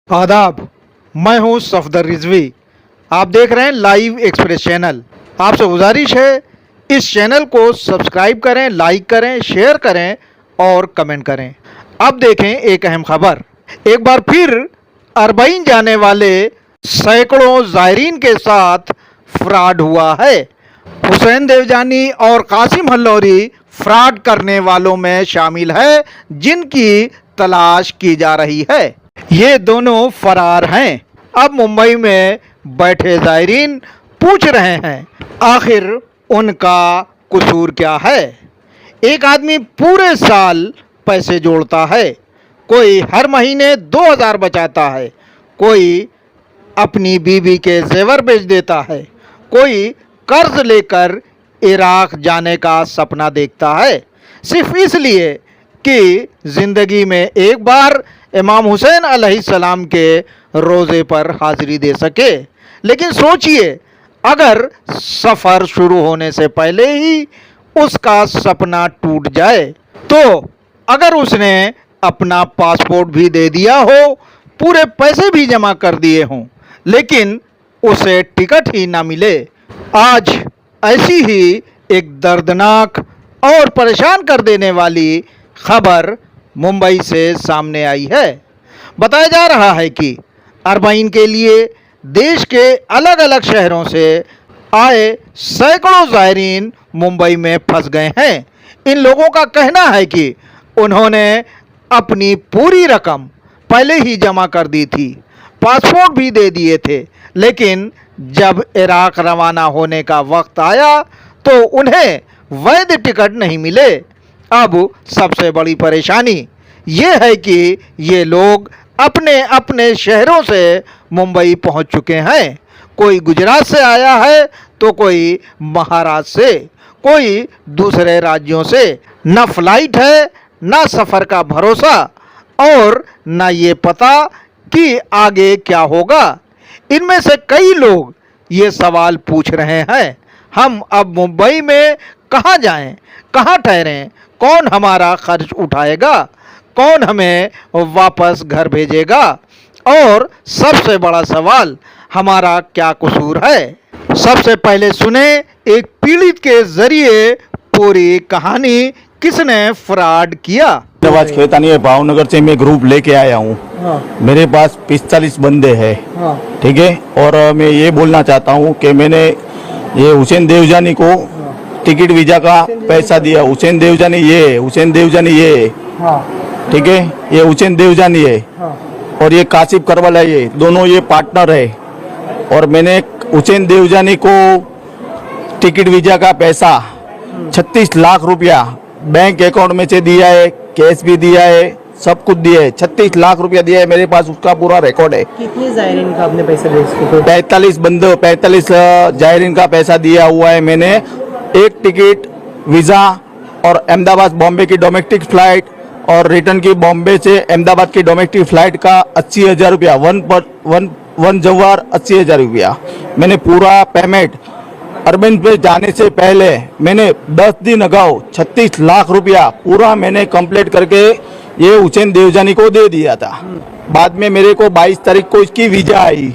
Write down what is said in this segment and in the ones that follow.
आदाब, मैं हूं सफदर रिजवी। आप देख रहे हैं लाइव एक्सप्रेस चैनल। आपसे गुजारिश है इस चैनल को सब्सक्राइब करें, लाइक करें, शेयर करें और कमेंट करें। अब देखें एक अहम खबर। एक बार फिर अरबईन जाने वाले सैकड़ों ज़ायरीन के साथ फ्रॉड हुआ है। हुसैन देवजानी और कासिम हल्लौरी फ्रॉड करने वालों में शामिल है, जिनकी तलाश की जा रही है। ये दोनों फरार हैं। अब मुंबई में बैठे ज़ायरीन पूछ रहे हैं आखिर उनका कसूर क्या है। एक आदमी पूरे साल पैसे जोड़ता है, कोई हर महीने 2000 बचाता है, कोई अपनी बीवी के जेवर बेच देता है, कोई कर्ज लेकर इराक जाने का सपना देखता है, सिर्फ इसलिए कि ज़िंदगी में एक बार इमाम हुसैन अलैहिस्सलाम के रोज़े पर हाज़िरी दे सके। लेकिन सोचिए, अगर सफ़र शुरू होने से पहले ही उसका सपना टूट जाए, तो अगर उसने अपना पासपोर्ट भी दे दिया हो, पूरे पैसे भी जमा कर दिए हों, लेकिन उसे टिकट ही ना मिले। आज ऐसी ही एक दर्दनाक और परेशान कर देने वाली खबर मुंबई से सामने आई है। बताया जा रहा है कि अरबईन के लिए देश के अलग अलग शहरों से आए सैकड़ों ज़ायरीन मुंबई में फंस गए हैं। इन लोगों का कहना है कि उन्होंने अपनी पूरी रकम पहले ही जमा कर दी थी, पासपोर्ट भी दे दिए थे, लेकिन जब इराक रवाना होने का वक्त आया तो उन्हें वैध टिकट नहीं मिले। अब सबसे बड़ी परेशानी ये है कि ये लोग अपने अपने शहरों से मुंबई पहुंच चुके हैं। कोई गुजरात से आया है तो कोई महाराष्ट्र से, कोई दूसरे राज्यों से। न फ्लाइट है, न सफ़र का भरोसा और न ये पता कि आगे क्या होगा। इनमें से कई लोग ये सवाल पूछ रहे हैं, हम अब मुंबई में कहाँ जाएं, कहाँ ठहरें, कौन हमारा खर्च उठाएगा, कौन हमें वापस घर भेजेगा, और सबसे बड़ा सवाल, हमारा क्या कसूर है। सबसे पहले सुने एक पीड़ित के जरिए पूरी कहानी, किसने फ्रॉड किया। आवाज खेतानी है, भावनगर से मैं ग्रुप लेके आया हूँ। मेरे पास 45 बंदे हैं। ठीक है, और मैं ये बोलना चाहता हूँ कि मैंने ये हुसैन देवजानी को टिकट वीजा का पैसा दिया। हुसैन देवजानी ये, हुसैन देवजानी ये, ठीक है, ये हुसैन देवजानी है और ये कासिम करवाला, ये दोनों ये पार्टनर है। और मैंने हुसैन देवजानी को टिकट वीजा का पैसा 36 लाख रुपया बैंक अकाउंट में से दिया है, कैश भी दिया है, सब कुछ दिया है। 36 लाख रुपया दिया है, मेरे पास उसका पूरा रिकॉर्ड है। कितने ज़ायरीन का आपने पैसा दिया इसको? 45 ज़ायरीन का पैसा दिया हुआ है मैंने। एक टिकट वीज़ा और अहमदाबाद बॉम्बे की डोमेस्टिक फ्लाइट और रिटर्न की बॉम्बे से अहमदाबाद की डोमेस्टिक फ्लाइट का 80,000 रुपया, वन जवार 80,000 रुपया मैंने पूरा पेमेंट अरबईन पे जाने से पहले मैंने 10 दिन अगाऊ 36 लाख रुपया पूरा मैंने कंप्लीट करके ये हुसैन देवजानी को दे दिया था। बाद में मेरे को 22 तारीख को इसकी वीजा आई,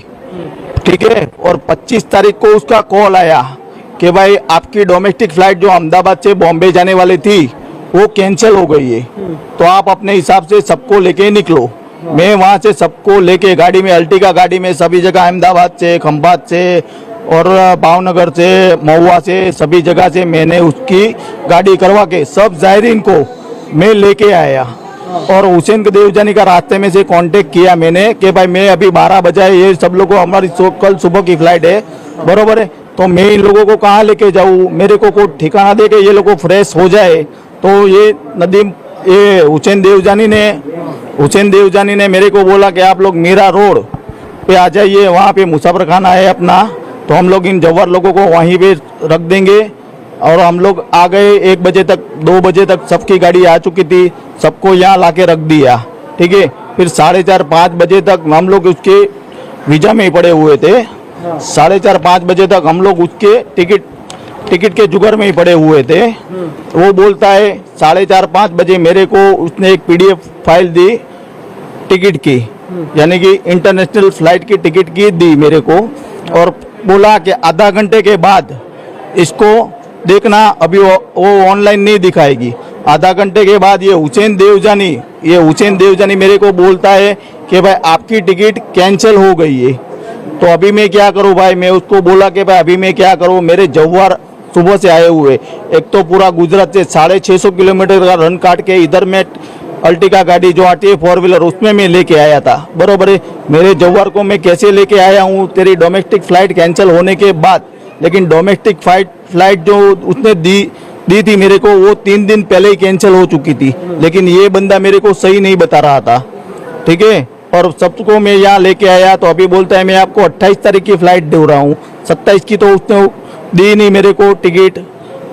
ठीक है, और 25 तारीख को उसका कॉल आया कि भाई आपकी डोमेस्टिक फ्लाइट जो अहमदाबाद से बॉम्बे जाने वाली थी वो कैंसिल हो गई है, तो आप अपने हिसाब से सबको लेके निकलो। मैं वहाँ से सबको लेके गाड़ी में, अल्टिका गाड़ी में, सभी जगह अहमदाबाद से, खंभात से और भावनगर से, महुआ से, सभी जगह से मैंने उसकी गाड़ी करवा के सब ज़ायरीन को मैं लेके आया। और हुसैन देवजानी का रास्ते में से कांटेक्ट किया मैंने कि भाई मैं अभी 12 बजे, ये सब लोगों को हमारी कल सुबह की फ्लाइट है, बरोबर है, तो मैं इन लोगों को कहाँ लेके जाऊँ, मेरे को कोई ठिकाना दे के ये लोगों फ्रेश हो जाए। तो ये नदीम, ये हुसैन देवजानी ने मेरे को बोला कि आप लोग मीरा रोड पे आ जाइए, वहाँ पे मुसाफिर खाना है अपना, तो हम लोग इन जवार लोगों को वहीं पे रख देंगे। और हम लोग आ गए 1 बजे तक, 2 बजे तक सबकी गाड़ी आ चुकी थी, सबको यहाँ लाके रख दिया, ठीक है। फिर 4:30-5 बजे तक हम लोग उसके वीजा में ही पड़े हुए थे। 4:30-5 बजे तक हम लोग उसके टिकट के जुगाड़ में ही पड़े हुए थे। वो बोलता है 4:30-5 बजे मेरे को उसने एक PDF फाइल दी टिकट की, यानी कि इंटरनेशनल फ्लाइट की टिकट की दी मेरे को, और बोला कि आधा घंटे के बाद इसको देखना, अभी वो ऑनलाइन नहीं दिखाएगी। आधा घंटे के बाद ये हुसैन देवजानी मेरे को बोलता है कि भाई आपकी टिकट कैंसिल हो गई है। तो अभी मैं क्या करूं भाई, मैं उसको बोला कि भाई अभी मैं क्या करूं, मेरे जव्हार सुबह से आए हुए, एक तो पूरा गुजरात से 650 किलोमीटर का रन काट के इधर में अल्टिका गाड़ी जो आती है 4 व्हीलर, उसमें मैं लेके आया था, बरोबर है। मेरे जव्हार को मैं कैसे लेके आया हूँ तेरी डोमेस्टिक फ्लाइट कैंसिल होने के बाद, लेकिन डोमेस्टिक फ्लाइट जो उसने दी थी मेरे को, वो 3 दिन पहले ही कैंसिल हो चुकी थी, लेकिन ये बंदा मेरे को सही नहीं बता रहा था, ठीक है। और सबको मैं यहाँ लेके आया तो अभी बोलता है मैं आपको 28 तारीख की फ्लाइट दे रहा हूँ, 27 की तो उसने दी नहीं मेरे को टिकट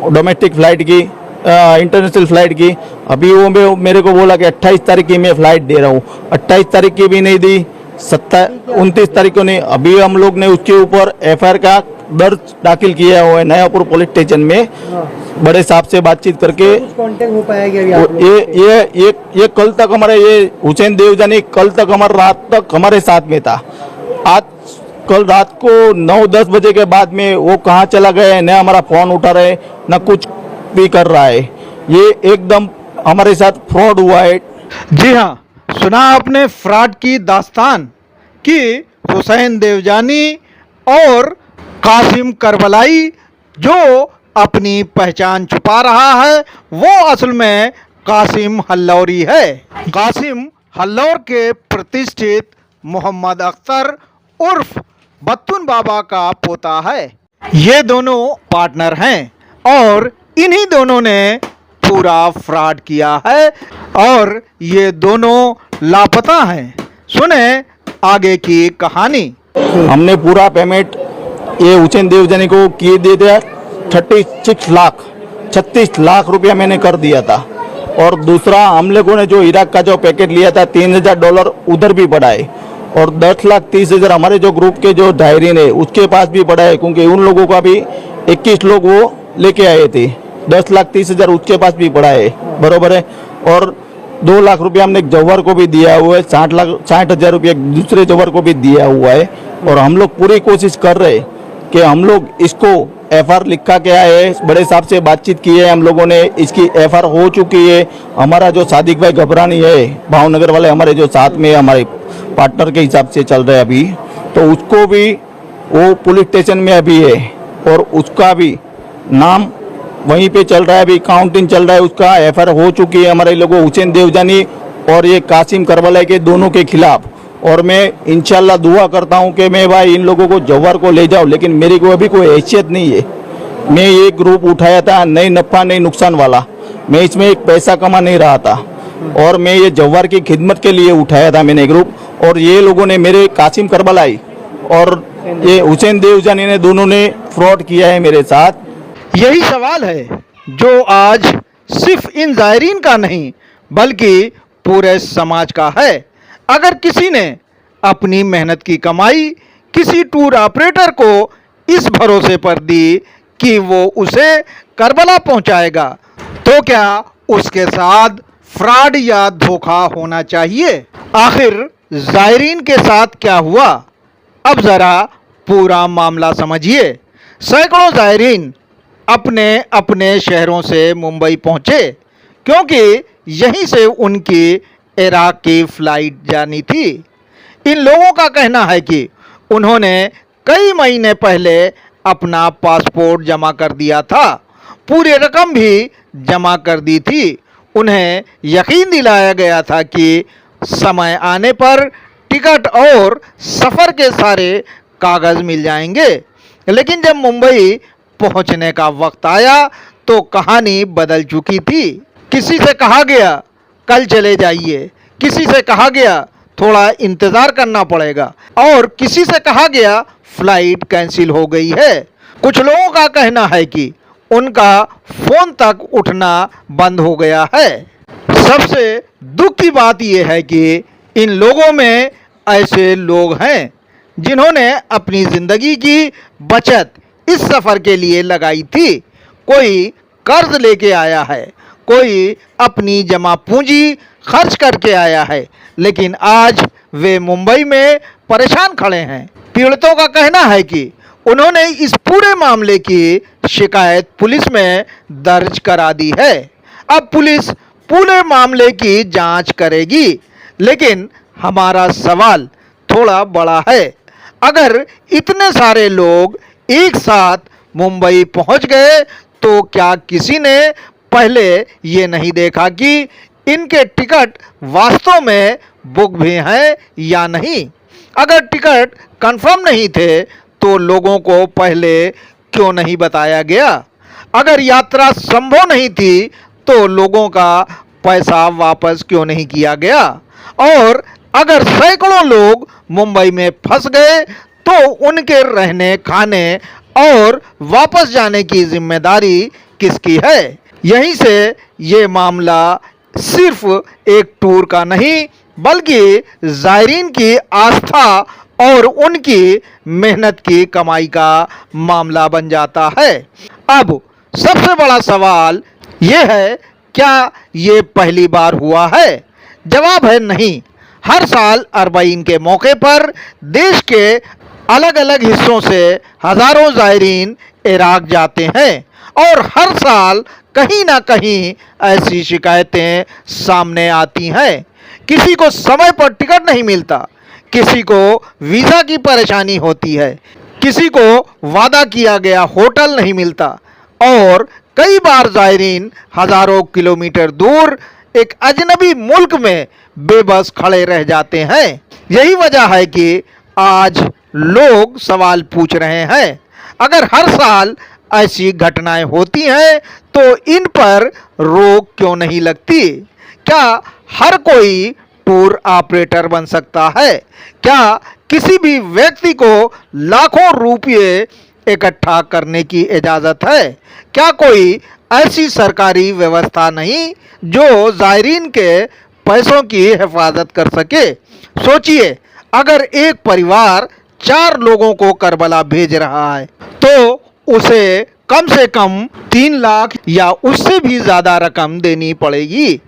डोमेस्टिक फ्लाइट की, इंटरनेशनल फ्लाइट की। अभी वो मेरे को बोला कि 28 तारीख की मैं फ्लाइट दे रहा हूँ, 28 तारीख की भी नहीं दी, 29 तारीख को नहीं। अभी हम लोग ने उसके ऊपर FIR का दर्ज दाखिल किया हुआ है नयापुर पुलिस स्टेशन में, बड़े साहब से बातचीत करके। कांटेक्ट हो पाया क्या अभी आप लोग? ये कल तक हमारे ये हुसैन देवजानी कल तक रात तक हमारे साथ में था। कल रात को 9-10 बजे के बाद में वो कहाँ चला गया है, न हमारा फोन उठा रहे न कुछ भी कर रहा है। ये एकदम हमारे साथ फ्रॉड हुआ है। जी हाँ, सुना आपने फ्रॉड की दास्तान कि हुसैन देवजानी और कासिम करबलाई जो अपनी पहचान छुपा रहा है, वो असल में कासिम हल्लौरी है। कासिम हल्लौर के प्रतिष्ठित मोहम्मद अख्तर उर्फ बत्तुन बाबा का पोता है। ये दोनों पार्टनर हैं और इन्हीं दोनों ने पूरा फ्रॉड किया है और ये दोनों लापता हैं। सुने आगे की कहानी। हमने पूरा पेमेंट ये हुसैन देवजानी को किए दिए थे, 36 लाख रुपया मैंने कर दिया था। और दूसरा हम लोगों ने जो इराक का जो पैकेट लिया था $3000 उधर भी पड़ा है, और 10,30,000 हमारे जो ग्रुप के जो डायरीन है उसके पास भी पड़ा है, क्योंकि उन लोगों का भी 21 लोग वो लेके आए थे। 10,30,000 उसके पास भी पड़ा है, बरोबर है। और 2 लाख रुपया हमने जव्हार को भी दिया हुआ है, 60,000 रुपया दूसरे जव्हार को भी दिया हुआ है। और हम लोग पूरी कोशिश कर रहे हैं कि हम लोग इसको FIR लिखा के आए, बड़े साहब से बातचीत की है हम लोगों ने, इसकी FIR हो चुकी है। हमारा जो सादिक भाई घबरानी है, भावनगर वाले हमारे जो साथ में हमारे पार्टनर के हिसाब से चल रहे हैं अभी, तो उसको भी वो पुलिस स्टेशन में अभी है और उसका भी नाम वहीं पे चल रहा है, अभी काउंटिंग चल रहा है, उसका FIR हो चुकी है हमारे लोगों हुसैन देवजानी और ये कासिम करबलाई के दोनों के खिलाफ। और मैं इंशाल्लाह दुआ करता हूं कि मैं भाई इन लोगों को जव्हार को ले जाऊं, लेकिन मेरी को अभी कोई हैसियत नहीं है। मैं ये ग्रुप उठाया था नहीं नफ़ा नहीं नुकसान वाला, मैं इसमें एक पैसा कमा नहीं रहा था, और मैं ये जव्हार की खिदमत के लिए उठाया था मैंने ग्रुप। और ये लोगों ने मेरे कासिम करबलाई और ये हुसैन देवजानी ने दोनों ने फ्रॉड किया है मेरे साथ। यही सवाल है जो आज सिर्फ इन जायरीन का नहीं बल्कि पूरे समाज का है। अगर किसी ने अपनी मेहनत की कमाई किसी टूर ऑपरेटर को इस भरोसे पर दी कि वो उसे करबला पहुंचाएगा, तो क्या उसके साथ फ्रॉड या धोखा होना चाहिए? आखिर जायरीन के साथ क्या हुआ, अब जरा पूरा मामला समझिए। सैकड़ों जायरीन अपने अपने शहरों से मुंबई पहुंचे क्योंकि यहीं से उनकी इराक की फ्लाइट जानी थी। इन लोगों का कहना है कि उन्होंने कई महीने पहले अपना पासपोर्ट जमा कर दिया था, पूरी रकम भी जमा कर दी थी। उन्हें यकीन दिलाया गया था कि समय आने पर टिकट और सफ़र के सारे कागज़ मिल जाएंगे। लेकिन जब मुंबई पहुंचने का वक्त आया तो कहानी बदल चुकी थी। किसी से कहा गया कल चले जाइए, किसी से कहा गया थोड़ा इंतज़ार करना पड़ेगा, और किसी से कहा गया फ्लाइट कैंसिल हो गई है। कुछ लोगों का कहना है कि उनका फ़ोन तक उठना बंद हो गया है। सबसे दुख की बात यह है कि इन लोगों में ऐसे लोग हैं जिन्होंने अपनी ज़िंदगी की बचत इस सफ़र के लिए लगाई थी। कोई कर्ज लेके आया है, कोई अपनी जमा पूंजी खर्च करके आया है, लेकिन आज वे मुंबई में परेशान खड़े हैं। पीड़ितों का कहना है कि उन्होंने इस पूरे मामले की शिकायत पुलिस में दर्ज करा दी है। अब पुलिस पूरे मामले की जांच करेगी, लेकिन हमारा सवाल थोड़ा बड़ा है। अगर इतने सारे लोग एक साथ मुंबई पहुंच गए तो क्या किसी ने पहले ये नहीं देखा कि इनके टिकट वास्तव में बुक भी हैं या नहीं? अगर टिकट कंफर्म नहीं थे तो लोगों को पहले क्यों नहीं बताया गया? अगर यात्रा संभव नहीं थी तो लोगों का पैसा वापस क्यों नहीं किया गया? और अगर सैकड़ों लोग मुंबई में फंस गए तो उनके रहने, खाने और वापस जाने की जिम्मेदारी किसकी है? यहीं से ये मामला सिर्फ एक टूर का नहीं बल्कि ज़ायरीन की आस्था और उनकी मेहनत की कमाई का मामला बन जाता है। अब सबसे बड़ा सवाल ये है, क्या ये पहली बार हुआ है? जवाब है नहीं। हर साल अरबईन के मौके पर देश के अलग अलग हिस्सों से हज़ारों ज़ायरीन इराक जाते हैं और हर साल कहीं ना कहीं ऐसी शिकायतें सामने आती हैं। किसी को समय पर टिकट नहीं मिलता, किसी को वीज़ा की परेशानी होती है, किसी को वादा किया गया होटल नहीं मिलता और कई बार ज़ायरीन हज़ारों किलोमीटर दूर एक अजनबी मुल्क में बेबस खड़े रह जाते हैं। यही वजह है कि आज लोग सवाल पूछ रहे हैं, अगर हर साल ऐसी घटनाएं होती हैं तो इन पर रोक क्यों नहीं लगती? क्या हर कोई टूर ऑपरेटर बन सकता है? क्या किसी भी व्यक्ति को लाखों रुपये इकट्ठा करने की इजाज़त है? क्या कोई ऐसी सरकारी व्यवस्था नहीं जो ज़ायरीन के पैसों की हिफाजत कर सके? सोचिए, अगर एक परिवार 4 लोगों को करबला भेज रहा है तो उसे कम से कम 3 लाख या उससे भी ज़्यादा रकम देनी पड़ेगी।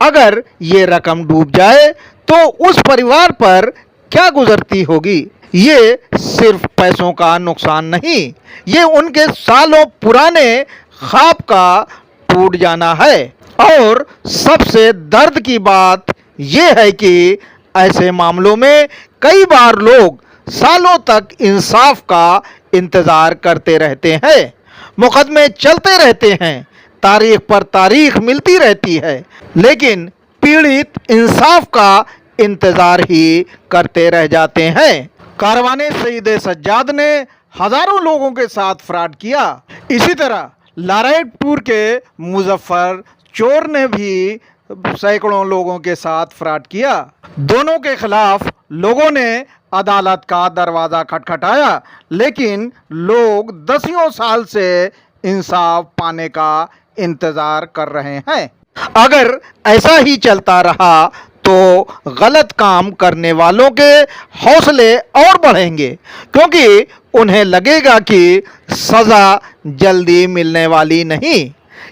अगर ये रकम डूब जाए तो उस परिवार पर क्या गुजरती होगी? ये सिर्फ पैसों का नुकसान नहीं, ये उनके सालों पुराने ख्वाब का टूट जाना है। और सबसे दर्द की बात यह है कि ऐसे मामलों में कई बार लोग सालों तक इंसाफ का इंतज़ार करते रहते हैं, मुकदमे चलते रहते हैं, तारीख पर तारीख मिलती रहती है, लेकिन पीड़ित इंसाफ का इंतज़ार ही करते रह जाते हैं। कारवाने सईद सज्जाद ने हज़ारों लोगों के साथ फ्रॉड किया। इसी तरह लाराइटपुर के मुजफ्फर चोर ने भी सैकड़ों लोगों के साथ फ्रॉड किया। दोनों के खिलाफ लोगों ने अदालत का दरवाज़ा खटखटाया, लेकिन लोग दसियों साल से इंसाफ पाने का इंतज़ार कर रहे हैं। अगर ऐसा ही चलता रहा तो गलत काम करने वालों के हौसले और बढ़ेंगे, क्योंकि उन्हें लगेगा कि सज़ा जल्दी मिलने वाली नहीं।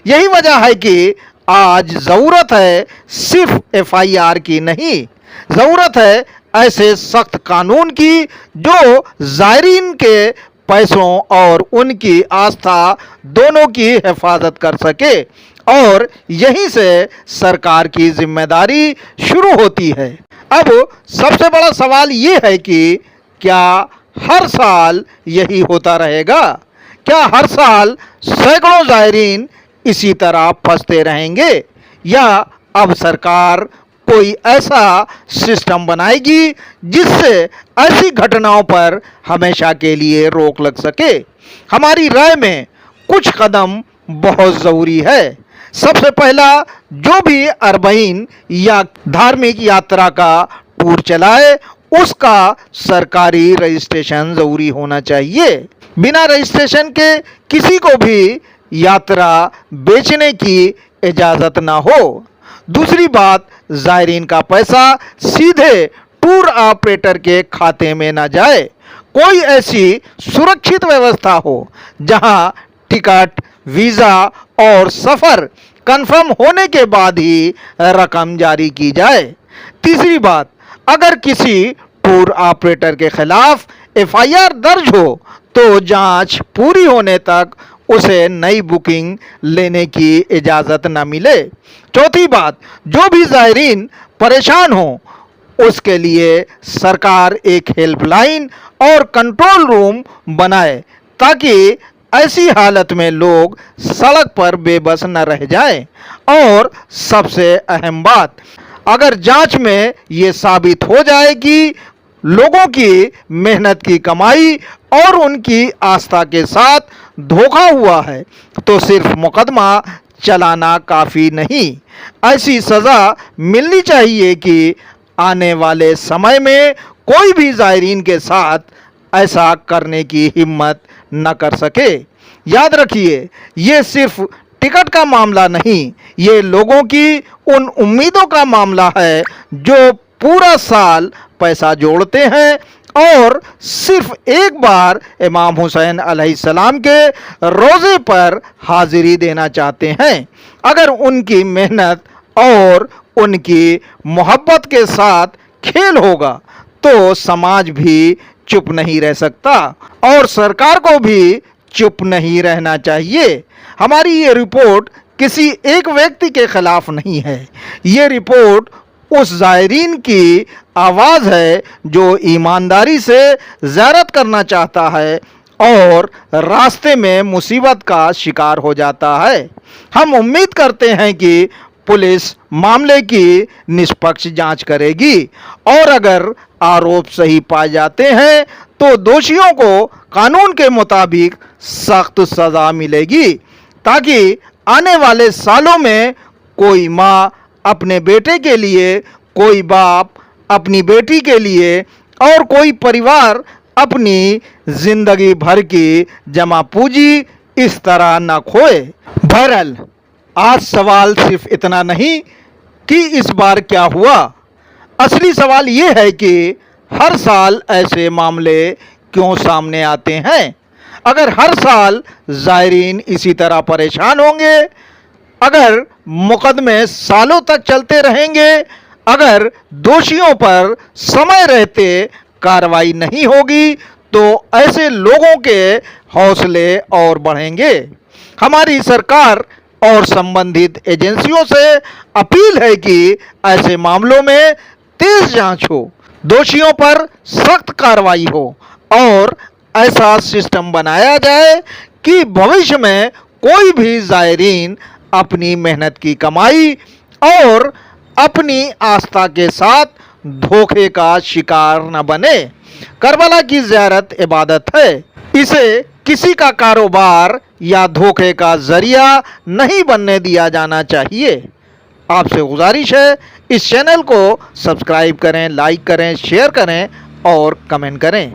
यही वजह है कि आज ज़रूरत है सिर्फ FIR की नहीं, ज़रूरत है ऐसे सख्त कानून की जो ज़ायरीन के पैसों और उनकी आस्था दोनों की हिफाजत कर सके। और यहीं से सरकार की जिम्मेदारी शुरू होती है। अब सबसे बड़ा सवाल ये है कि क्या हर साल यही होता रहेगा? क्या हर साल सैकड़ों ज़ायरीन इसी तरह फंसते रहेंगे, या अब सरकार कोई ऐसा सिस्टम बनाएगी जिससे ऐसी घटनाओं पर हमेशा के लिए रोक लग सके? हमारी राय में कुछ कदम बहुत ज़रूरी है। सबसे पहला, जो भी अरबईन या धार्मिक यात्रा का टूर चलाए उसका सरकारी रजिस्ट्रेशन ज़रूरी होना चाहिए। बिना रजिस्ट्रेशन के किसी को भी यात्रा बेचने की इजाज़त ना हो। दूसरी बात, ज़ायरीन का पैसा सीधे टूर ऑपरेटर के खाते में ना जाए। कोई ऐसी सुरक्षित व्यवस्था हो जहां टिकट, वीज़ा और सफ़र कंफर्म होने के बाद ही रकम जारी की जाए। तीसरी बात, अगर किसी टूर ऑपरेटर के खिलाफ एफआईआर दर्ज हो तो जांच पूरी होने तक उसे नई बुकिंग लेने की इजाज़त न मिले। चौथी बात, जो भी ज़ायरीन परेशान हो उसके लिए सरकार एक हेल्पलाइन और कंट्रोल रूम बनाए ताकि ऐसी हालत में लोग सड़क पर बेबस न रह जाएं। और सबसे अहम बात, अगर जांच में ये साबित हो जाए कि लोगों की मेहनत की कमाई और उनकी आस्था के साथ धोखा हुआ है तो सिर्फ मुकदमा चलाना काफ़ी नहीं, ऐसी सज़ा मिलनी चाहिए कि आने वाले समय में कोई भी ज़ायरीन के साथ ऐसा करने की हिम्मत न कर सके। याद रखिए, ये सिर्फ टिकट का मामला नहीं, ये लोगों की उन उम्मीदों का मामला है जो पूरा साल पैसा जोड़ते हैं और सिर्फ एक बार इमाम हुसैन अलैहिस्सलाम के रोज़े पर हाजिरी देना चाहते हैं। अगर उनकी मेहनत और उनकी मोहब्बत के साथ खेल होगा तो समाज भी चुप नहीं रह सकता और सरकार को भी चुप नहीं रहना चाहिए। हमारी ये रिपोर्ट किसी एक व्यक्ति के खिलाफ नहीं है, ये रिपोर्ट उस ज़ायरीन की आवाज़ है जो ईमानदारी से ज़ियारत करना चाहता है और रास्ते में मुसीबत का शिकार हो जाता है। हम उम्मीद करते हैं कि पुलिस मामले की निष्पक्ष जांच करेगी और अगर आरोप सही पाए जाते हैं तो दोषियों को कानून के मुताबिक सख्त सज़ा मिलेगी ताकि आने वाले सालों में कोई माँ अपने बेटे के लिए, कोई बाप अपनी बेटी के लिए और कोई परिवार अपनी जिंदगी भर की जमा पूंजी इस तरह न खोए। बहरहाल आज सवाल सिर्फ इतना नहीं कि इस बार क्या हुआ, असली सवाल ये है कि हर साल ऐसे मामले क्यों सामने आते हैं। अगर हर साल ज़ायरीन इसी तरह परेशान होंगे, अगर मुकदमे सालों तक चलते रहेंगे, अगर दोषियों पर समय रहते कार्रवाई नहीं होगी तो ऐसे लोगों के हौसले और बढ़ेंगे। हमारी सरकार और संबंधित एजेंसियों से अपील है कि ऐसे मामलों में तेज जांच हो, दोषियों पर सख्त कार्रवाई हो और ऐसा सिस्टम बनाया जाए कि भविष्य में कोई भी ज़ायरीन अपनी मेहनत की कमाई और अपनी आस्था के साथ धोखे का शिकार न बने। करबला की ज़ियारत इबादत है, इसे किसी का कारोबार या धोखे का जरिया नहीं बनने दिया जाना चाहिए। आपसे गुजारिश है इस चैनल को सब्सक्राइब करें, लाइक करें, शेयर करें और कमेंट करें।